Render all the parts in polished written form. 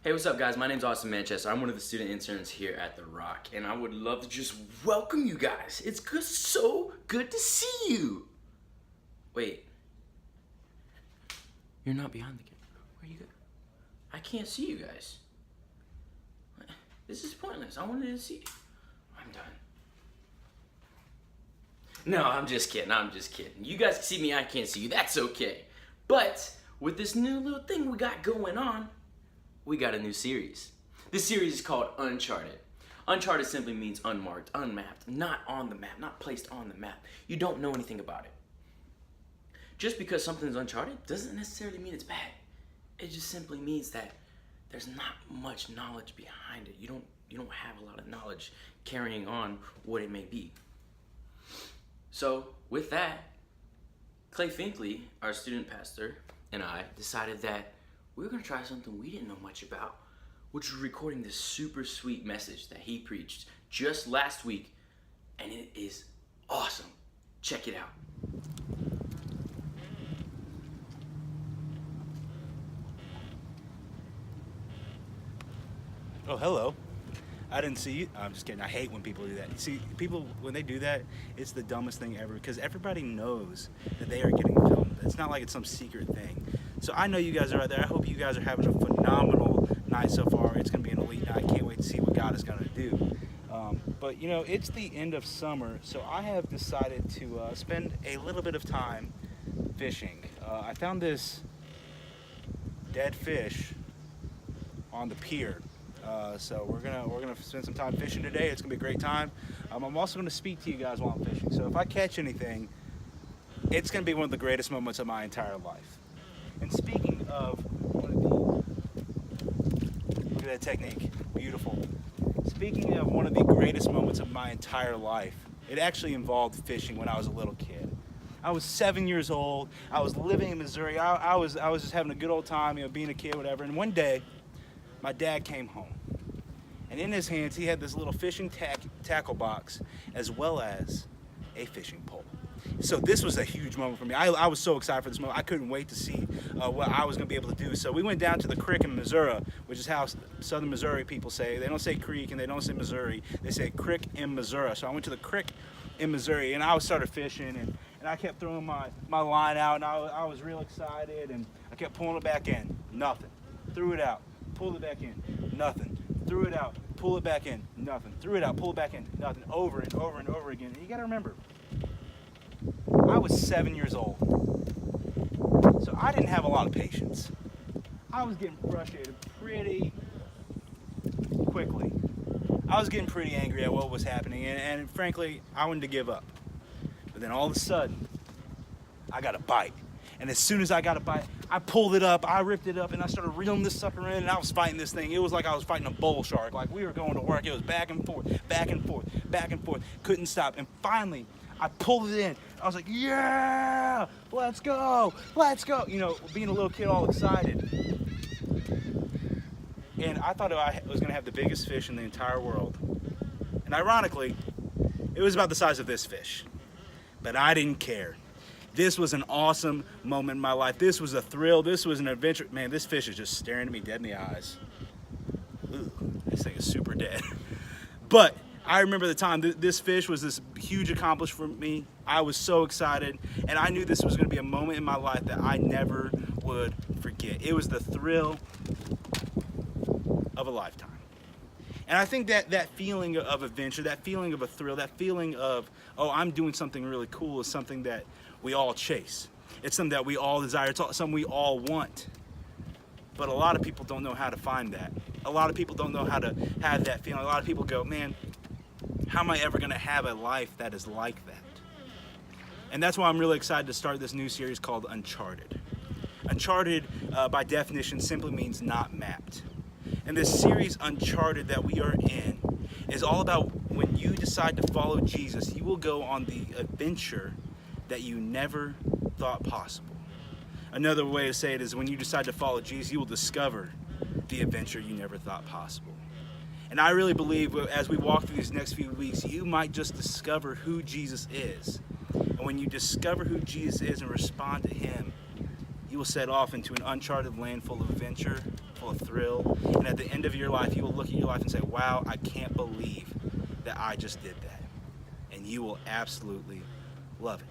Hey, what's up, guys? My name's Austin Manchester. I'm one of the student interns here at The Rock, and I would love to just welcome you guys. It's so good to see you. Wait, you're not behind the camera. Where you go? I can't see you guys. This is pointless. I wanted to see you. I'm done. No, I'm just kidding. You guys can see me, I can't see you. That's okay. But with this new little thing we got going on, we got a new series. This series is called Uncharted. Uncharted simply means unmarked, unmapped, not on the map, not placed on the map. You don't know anything about it. Just because something's uncharted doesn't necessarily mean it's bad. It just simply means that there's not much knowledge behind it. You don't have a lot of knowledge carrying on what it may be. So with that, Clay Finkley, our student pastor, and I decided that we were gonna try something we didn't know much about, which was recording this super sweet message that he preached just last week, and it is awesome. Check it out. Oh, hello. I didn't see you. I'm just kidding. I hate when people do that. You see, people, when they do that, it's the dumbest thing ever because everybody knows that they are getting filmed. It's not like it's some secret thing. So I know you guys are out there. I hope you guys are having a phenomenal night so far. It's going to be an elite night. I can't wait to see what God is going to do. But, you know, it's the end of summer, so I have decided to spend a little bit of time fishing. I found this dead fish on the pier. So we're gonna spend some time fishing today. It's gonna be a great time. I'm also gonna speak to you guys while I'm fishing. So if I catch anything, it's gonna be one of the greatest moments of my entire life. And speaking of look at that technique, beautiful. Speaking of one of the greatest moments of my entire life, it actually involved fishing when I was a little kid. I was 7 years old. I was living in Missouri. I was just having a good old time, you know, being a kid, whatever. And one day, my dad came home, and in his hands he had this little fishing tackle box as well as a fishing pole. So this was a huge moment for me. I was so excited for this moment. I couldn't wait to see what I was going to be able to do. So we went down to the creek in Missouri, which is how southern Missouri people say. They don't say creek and they don't say Missouri. They say creek in Missouri. So I went to the creek in Missouri, and I started fishing, and I kept throwing my line out, and I was real excited, and I kept pulling it back in. Nothing. Threw it out. Pull it back in, nothing. Threw it out, pull it back in, nothing. Threw it out, pull it back in, nothing. Over and over and over again. And you gotta remember, I was 7 years old. So I didn't have a lot of patience. I was getting frustrated pretty quickly. I was getting pretty angry at what was happening, and frankly, I wanted to give up. But then all of a sudden, I got a bite. And as soon as I got a bite, I pulled it up, I ripped it up, and I started reeling this sucker in, and I was fighting this thing. It was like I was fighting a bull shark. Like we were going to work. It was back and forth, back and forth, back and forth. Couldn't stop. And finally, I pulled it in. I was like, yeah, let's go, let's go. You know, being a little kid all excited. And I thought I was going to have the biggest fish in the entire world. And ironically, it was about the size of this fish. But I didn't care. This was an awesome moment in my life. This was a thrill. This was an adventure. Man, this fish is just staring at me dead in the eyes. Ooh, this thing is super dead. But I remember the time. This fish was this huge accomplishment for me. I was so excited. And I knew this was going to be a moment in my life that I never would forget. It was the thrill of a lifetime. And I think that feeling of adventure, that feeling of a thrill, that feeling of, oh, I'm doing something really cool is something that we all chase. It's something that we all desire. It's something we all want. But a lot of people don't know how to find that. A lot of people don't know how to have that feeling. A lot of people go, man, how am I ever going to have a life that is like that? And that's why I'm really excited to start this new series called Uncharted. Uncharted, by definition, simply means not mapped. And this series, Uncharted, that we are in, is all about when you decide to follow Jesus, you will go on the adventure that you never thought possible. Another way to say it is when you decide to follow Jesus, you will discover the adventure you never thought possible. And I really believe as we walk through these next few weeks, you might just discover who Jesus is. And when you discover who Jesus is and respond to him, you will set off into an uncharted land full of adventure, full of thrill, and And at the end of your life, you will look at your life and say, wow, I can't believe that I just did that. And you will absolutely love it.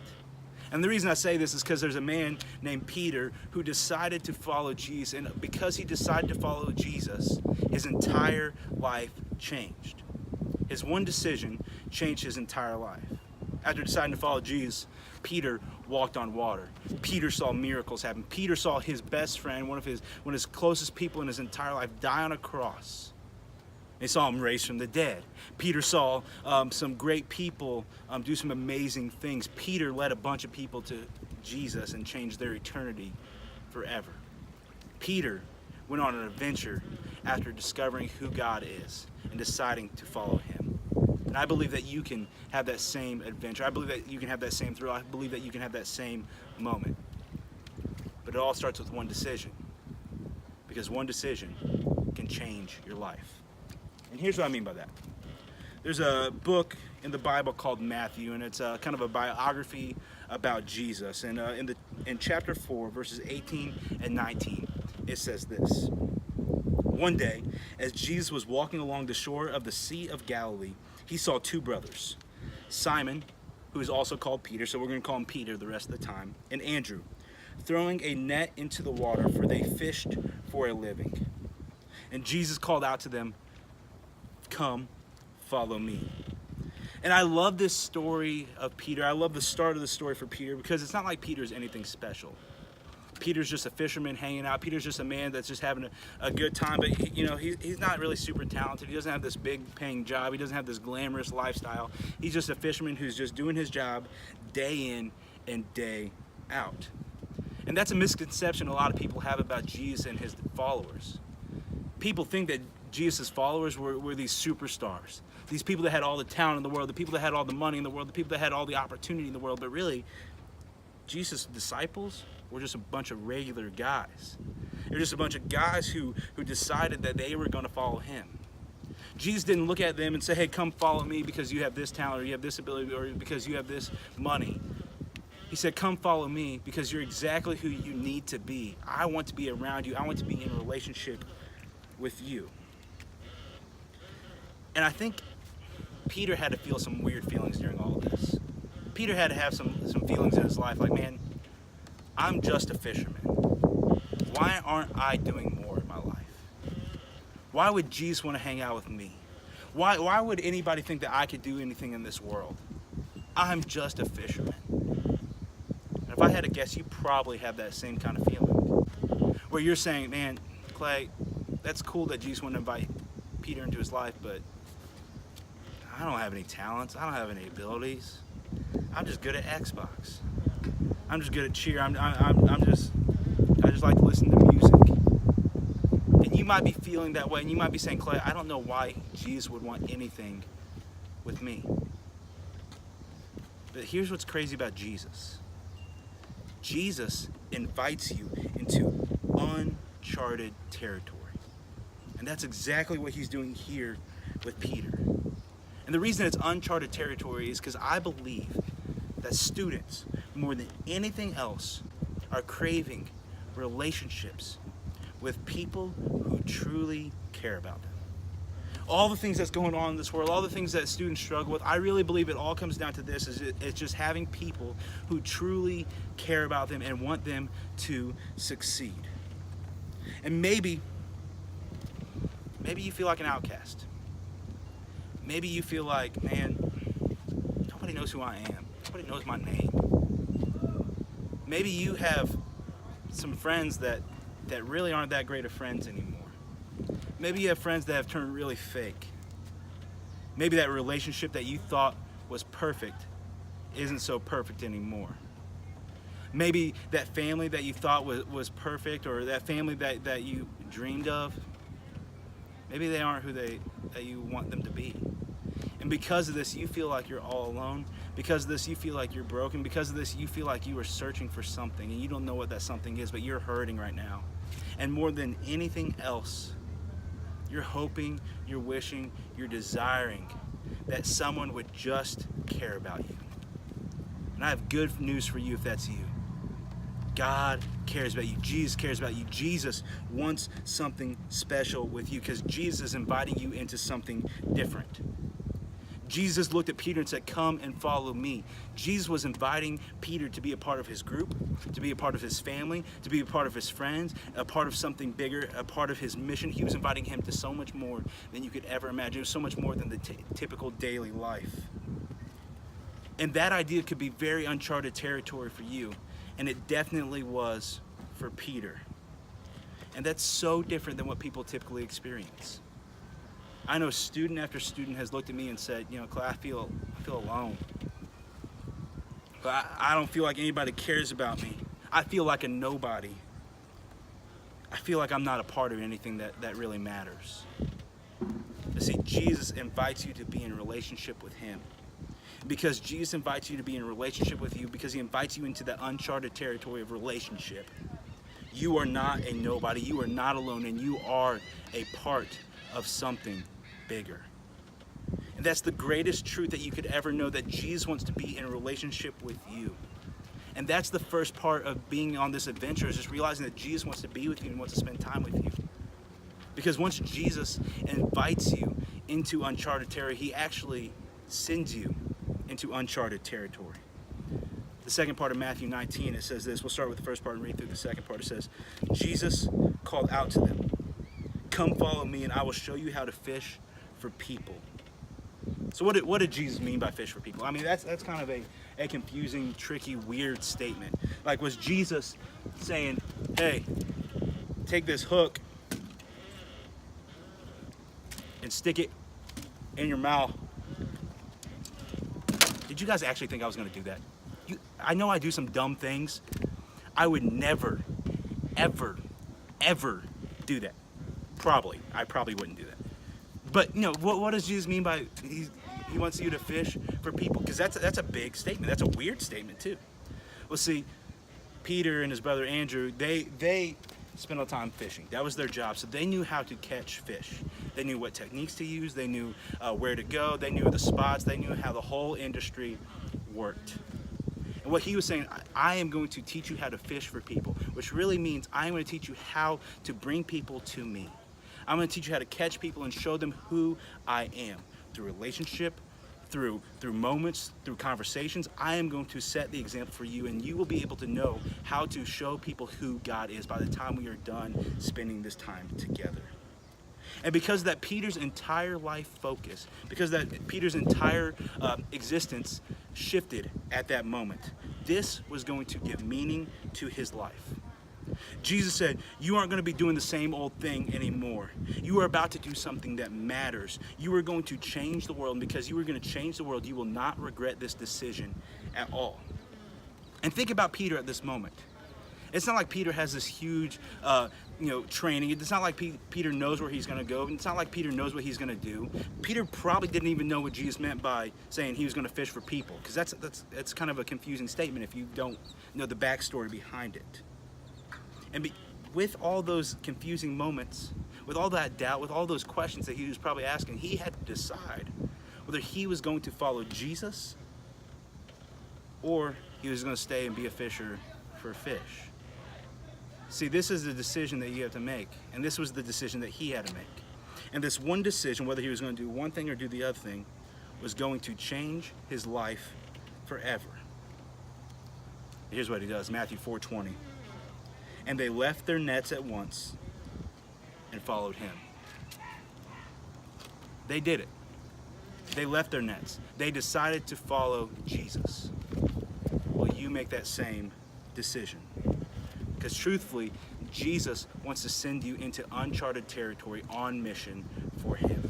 And the reason I say this is because there's a man named Peter who decided to follow Jesus. And because he decided to follow Jesus, his entire life changed. His one decision changed his entire life. After deciding to follow Jesus, Peter walked on water. Peter saw miracles happen. Peter saw his best friend, one of his closest people in his entire life, die on a cross. They saw him raised from the dead. Peter saw some great people do some amazing things. Peter led a bunch of people to Jesus and changed their eternity forever. Peter went on an adventure after discovering who God is and deciding to follow him. And I believe that you can have that same adventure. I believe that you can have that same thrill. I believe that you can have that same moment. But it all starts with one decision. Because one decision can change your life. And here's what I mean by that. There's a book in the Bible called Matthew, and it's kind of a biography about Jesus. And in chapter 4, verses 18 and 19, it says this. One day, as Jesus was walking along the shore of the Sea of Galilee, he saw two brothers, Simon, who is also called Peter, so we're going to call him Peter the rest of the time, and Andrew, throwing a net into the water, for they fished for a living. And Jesus called out to them, "Come, follow me." And I love this story of Peter. I love the start of the story for Peter because it's not like Peter's anything special. Peter's just a fisherman hanging out. Peter's just a man that's just having a good time. But he's not really super talented. He doesn't have this big paying job. He doesn't have this glamorous lifestyle. He's just a fisherman who's just doing his job day in and day out. And that's a misconception a lot of people have about Jesus and his followers. People think that Jesus' followers were these superstars. These people that had all the talent in the world, the people that had all the money in the world, the people that had all the opportunity in the world. But really, Jesus' disciples were just a bunch of regular guys. They were just a bunch of guys who decided that they were going to follow him. Jesus didn't look at them and say, hey, come follow me because you have this talent or you have this ability or because you have this money. He said, come follow me because you're exactly who you need to be. I want to be around you. I want to be in a relationship with you. And I think Peter had to feel some weird feelings during all of this. Peter had to have some feelings in his life like, man, I'm just a fisherman. Why aren't I doing more in my life? Why would Jesus want to hang out with me? Why would anybody think that I could do anything in this world? I'm just a fisherman. And if I had to guess, you probably have that same kind of feeling. Where you're saying, man, Clay, that's cool that Jesus wanted to invite Peter into his life, but I don't have any talents. I don't have any abilities. I'm just good at Xbox. I'm just good at cheer. I just like to listen to music. And you might be feeling that way, and you might be saying, Clay, I don't know why Jesus would want anything with me. But here's what's crazy about Jesus. Jesus invites you into uncharted territory. And that's exactly what he's doing here with Peter. And the reason it's uncharted territory is because I believe that students, more than anything else, are craving relationships with people who truly care about them. All the things that's going on in this world, all the things that students struggle with, I really believe it all comes down to this, it's just having people who truly care about them and want them to succeed. And maybe you feel like an outcast. Maybe you feel like, man, nobody knows who I am. Nobody knows my name. Maybe you have some friends that really aren't that great of friends anymore. Maybe you have friends that have turned really fake. Maybe that relationship that you thought was perfect isn't so perfect anymore. Maybe that family that you thought was perfect, or that family that you dreamed of, maybe they aren't who that you want them to be. And because of this, you feel like you're all alone. Because of this, you feel like you're broken. Because of this, you feel like you are searching for something and you don't know what that something is, but you're hurting right now. And more than anything else, you're hoping, you're wishing, you're desiring that someone would just care about you. And I have good news for you if that's you. God cares about you. Jesus cares about you. Jesus wants something special with you because Jesus is inviting you into something different. Jesus looked at Peter and said, "Come and follow me." Jesus was inviting Peter to be a part of his group, to be a part of his family, to be a part of his friends, a part of something bigger, a part of his mission. He was inviting him to so much more than you could ever imagine. It was so much more than the typical daily life. And that idea could be very uncharted territory for you. And it definitely was for Peter. And that's so different than what people typically experience. I know student after student has looked at me and said, Clay, I feel alone. But I don't feel like anybody cares about me. I feel like a nobody. I feel like I'm not a part of anything that really matters. But see, Jesus invites you to be in relationship with him. Because Jesus invites you to be in relationship with you, because he invites you into the uncharted territory of relationship. You are not a nobody. You are not alone, and you are a part of something bigger. And that's the greatest truth that you could ever know, that Jesus wants to be in a relationship with you. And that's the first part of being on this adventure, is just realizing that Jesus wants to be with you and wants to spend time with you. Because once Jesus invites you into uncharted territory, he actually sends you into uncharted territory. The second part of Matthew 19, it says this. We'll start with the first part and read through the second part. It says, Jesus called out to them, "Come follow me, and I will show you how to fish for people." So what did Jesus mean by fish for people? I mean, that's kind of a confusing, tricky, weird statement. Like, was Jesus saying, "Hey, take this hook and stick it in your mouth"? Did you guys actually think I was going to do that? I know I do some dumb things. I would never, ever, ever do that. I probably wouldn't do that. But what does Jesus mean by he wants you to fish for people? Because that's a big statement. That's a weird statement too. Well, see, Peter and his brother Andrew, they spent all time fishing. That was their job. So they knew how to catch fish. They knew what techniques to use. They knew where to go. They knew the spots. They knew how the whole industry worked. And what he was saying, I am going to teach you how to fish for people, which really means I am going to teach you how to bring people to me. I'm going to teach you how to catch people and show them who I am. Through relationship, through moments, through conversations, I am going to set the example for you, and you will be able to know how to show people who God is by the time we are done spending this time together. And because that Peter's entire life focus, because that Peter's entire existence shifted at that moment, this was going to give meaning to his life. Jesus said, you aren't going to be doing the same old thing anymore. You are about to do something that matters. You are going to change the world, and because you are going to change the world, you will not regret this decision at all. And think about Peter at this moment. It's not like Peter has this huge training. It's not like Peter knows where he's going to go. It's not like Peter knows what he's going to do. Peter probably didn't even know what Jesus meant by saying he was going to fish for people, because that's kind of a confusing statement if you don't know the backstory behind it. And with all those confusing moments, with all that doubt, with all those questions that he was probably asking, he had to decide whether he was going to follow Jesus or he was going to stay and be a fisher for fish. See, this is the decision that you have to make, and this was the decision that he had to make. And this one decision, whether he was going to do one thing or do the other thing, was going to change his life forever. Here's what he does, Matthew 4:20. And they left their nets at once and followed him. They did it. They left their nets. They decided to follow Jesus. Will you make that same decision? Because truthfully, Jesus wants to send you into uncharted territory on mission for him.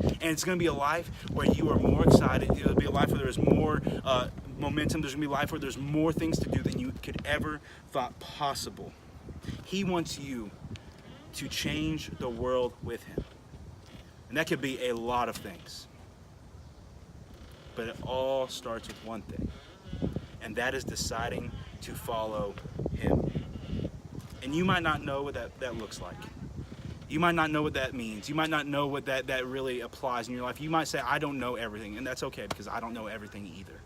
And it's going to be a life where you are more excited. It'll be a life where there's more momentum. There's going to be a life where there's more things to do than you could ever thought possible. He wants you to change the world with him. And that could be a lot of things. But it all starts with one thing. And that is deciding to follow him. And you might not know what that looks like. You might not know what that means. You might not know what that really applies in your life. You might say, I don't know everything. And that's okay, because I don't know everything either.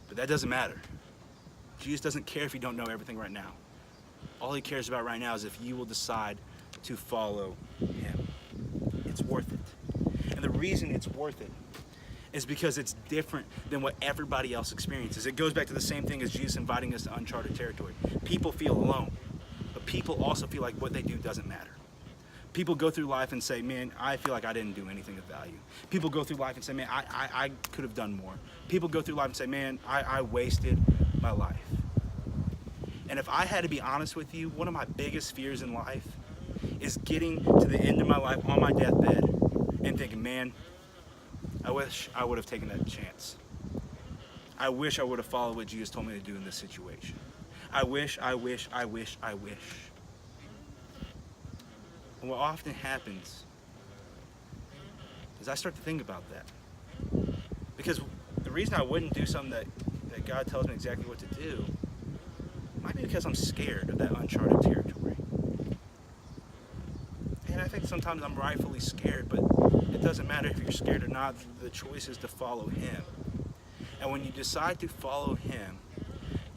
But that doesn't matter. Jesus doesn't care if you don't know everything right now. All he cares about right now is if you will decide to follow him. It's worth it. And the reason it's worth it is because it's different than what everybody else experiences. It goes back to the same thing as Jesus inviting us to uncharted territory. People feel alone, but people also feel like what they do doesn't matter. People go through life and say, man, I feel like I didn't do anything of value. People go through life and say, man, I could have done more. People go through life and say, man, I wasted my life. And if I had to be honest with you, one of my biggest fears in life is getting to the end of my life on my deathbed and thinking, man, I wish I would have taken that chance. I wish I would have followed what Jesus told me to do in this situation. I wish. And what often happens is I start to think about that. Because the reason I wouldn't do something that God tells me exactly what to do might be because I'm scared of that uncharted territory. And I think sometimes I'm rightfully scared, but it doesn't matter if you're scared or not. The choice is to follow him. And when you decide to follow him,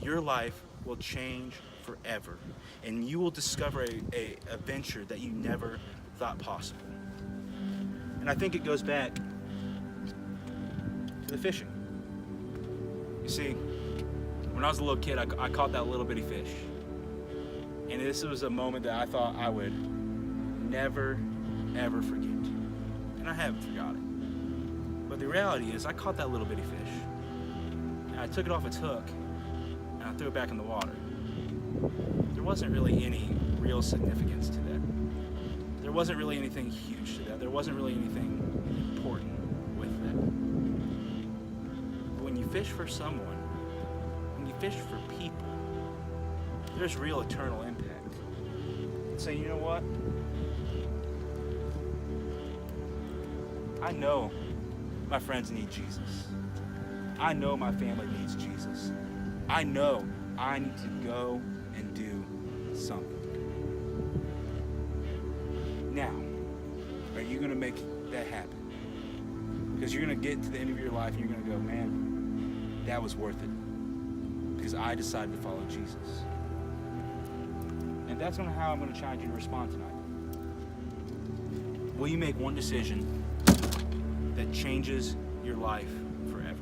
your life will change forever. And you will discover a adventure that you never thought possible. And I think it goes back to the fishing. You see, when I was a little kid, I caught that little bitty fish. And this was a moment that I thought I would never, ever forget. And I haven't forgotten. But the reality is, I caught that little bitty fish. And I took it off its hook, and I threw it back in the water. There wasn't really any real significance to that. There wasn't really anything huge to that. There wasn't really anything important with that. But when you fish for someone, when you fish for people, there's real eternal impact. So you know what? I know my friends need Jesus. I know my family needs Jesus. I know I need to go and do something. Now, are you going to make that happen? Because you're going to get to the end of your life and you're going to go, man, that was worth it. Because I decided to follow Jesus. And that's how I'm going to challenge you to respond tonight. Will you make one decision that changes your life forever?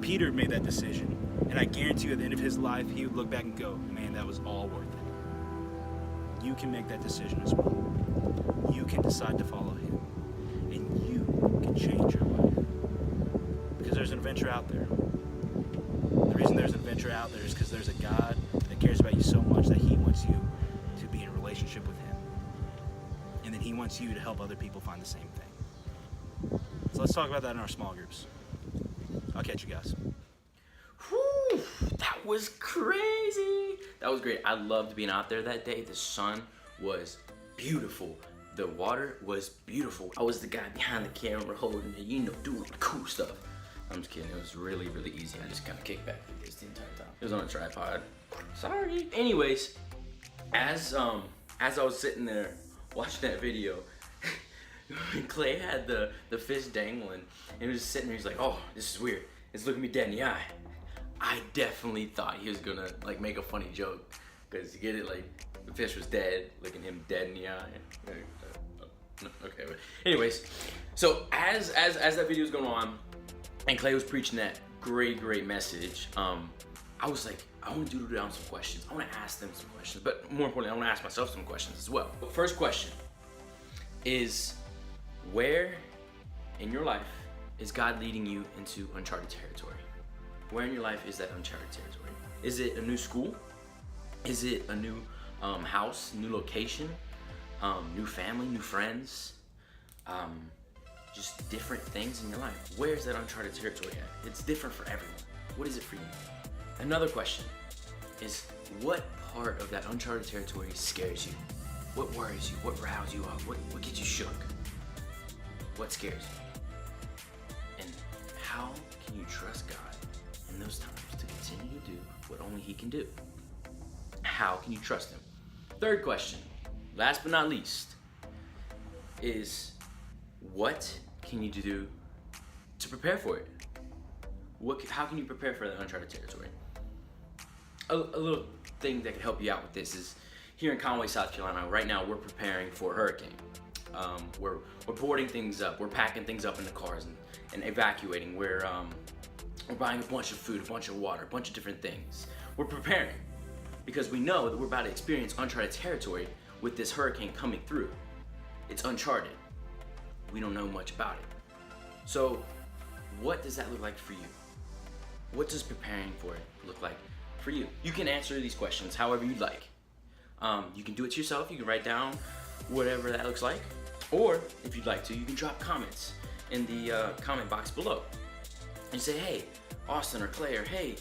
Peter made that decision. And I guarantee you at the end of his life, he would look back and go, man, that was all worth it. You can make that decision as well. You can decide to follow him. And you can change your life. Because there's an adventure out there. The reason there's an adventure out there is because there's a God that cares about you so much that he wants you to be in a relationship with him. And then he wants you to help other people find the same thing. So let's talk about that in our small groups. I'll catch you guys. Whew, that was crazy. That was great. I loved being out there that day. The sun was beautiful. The water was beautiful. I was the guy behind the camera holding it, doing cool stuff. I'm just kidding. It was really, really easy. I just kind of kicked back like this the entire time. It was on a tripod. Sorry. Anyways, as I was sitting there watching that video, Clay had the fish dangling, and he was just sitting there. He's like, "Oh, this is weird. It's looking me dead in the eye." I definitely thought he was gonna like make a funny joke, cause you get it, like the fish was dead, looking him dead in the eye. Okay, but anyways, so as that video was going on, and Clay was preaching that great message, I was like, I want to doodle down some questions. I want to ask them some questions, but more importantly, I want to ask myself some questions as well. But first question is, where in your life is God leading you into uncharted territory? Where in your life is that uncharted territory? Is it a new school? Is it a new house, new location, new family, new friends? Just different things in your life. Where's that uncharted territory at? It's different for everyone. What is it for you? Another question is, what part of that uncharted territory scares you? What worries you? What riles you up? What gets you shook? What scares you? And how can you trust God in those times to continue to do what only he can do? How can you trust him? Third question, last but not least, is what can you do to prepare for it? How can you prepare for that uncharted territory? a little thing that can help you out with this is here in Conway, South Carolina, right now we're preparing for a hurricane. We're boarding things up, we're packing things up in the cars and evacuating. We're buying a bunch of food, a bunch of water, a bunch of different things. We're preparing because we know that we're about to experience uncharted territory with this hurricane coming through. It's uncharted. We don't know much about it. So what does that look like for you? What does preparing for it look like for you? You can answer these questions however you'd like. You can do it to yourself. You can write down whatever that looks like. Or if you'd like to, you can drop comments in the comment box below. And say, hey, Austin or Clay, or hey,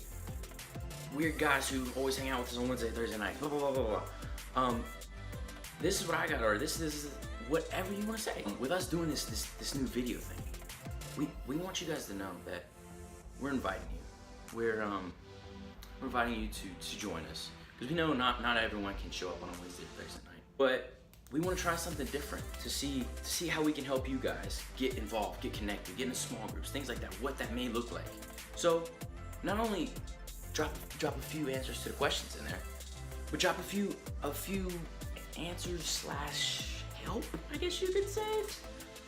weird guys who always hang out with us on Wednesday, Thursday night, blah, blah, blah, blah, blah. This is what I got, or this is whatever you want to say. With us doing this new video thing, we want you guys to know that we're inviting you. We're inviting you to join us. Because we know not everyone can show up on a Wednesday or Thursday night. But we want to try something different to see how we can help you guys get involved, get connected, get into small groups, things like that, what that may look like. So not only drop a few answers to the questions in there, but drop a few answers / help, I guess you could say.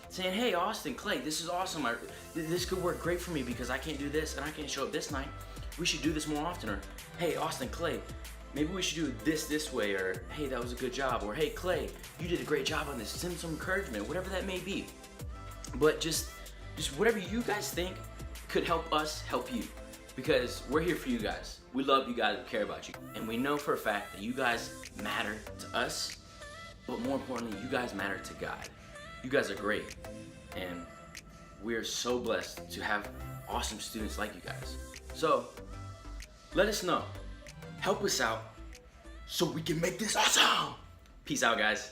Saying, hey, Austin, Clay, this is awesome. This could work great for me because I can't do this and I can't show up this night. We should do this more often. Or, hey, Austin, Clay, maybe we should do this way. Or, hey, that was a good job. Or, hey, Clay, you did a great job on this. Send some encouragement, whatever that may be. But just whatever you guys think could help us help you. Because we're here for you guys. We love you guys, we care about you. And we know for a fact that you guys matter to us, but more importantly, you guys matter to God. You guys are great. And we're so blessed to have awesome students like you guys. So, let us know. Help us out so we can make this awesome. Peace out, guys.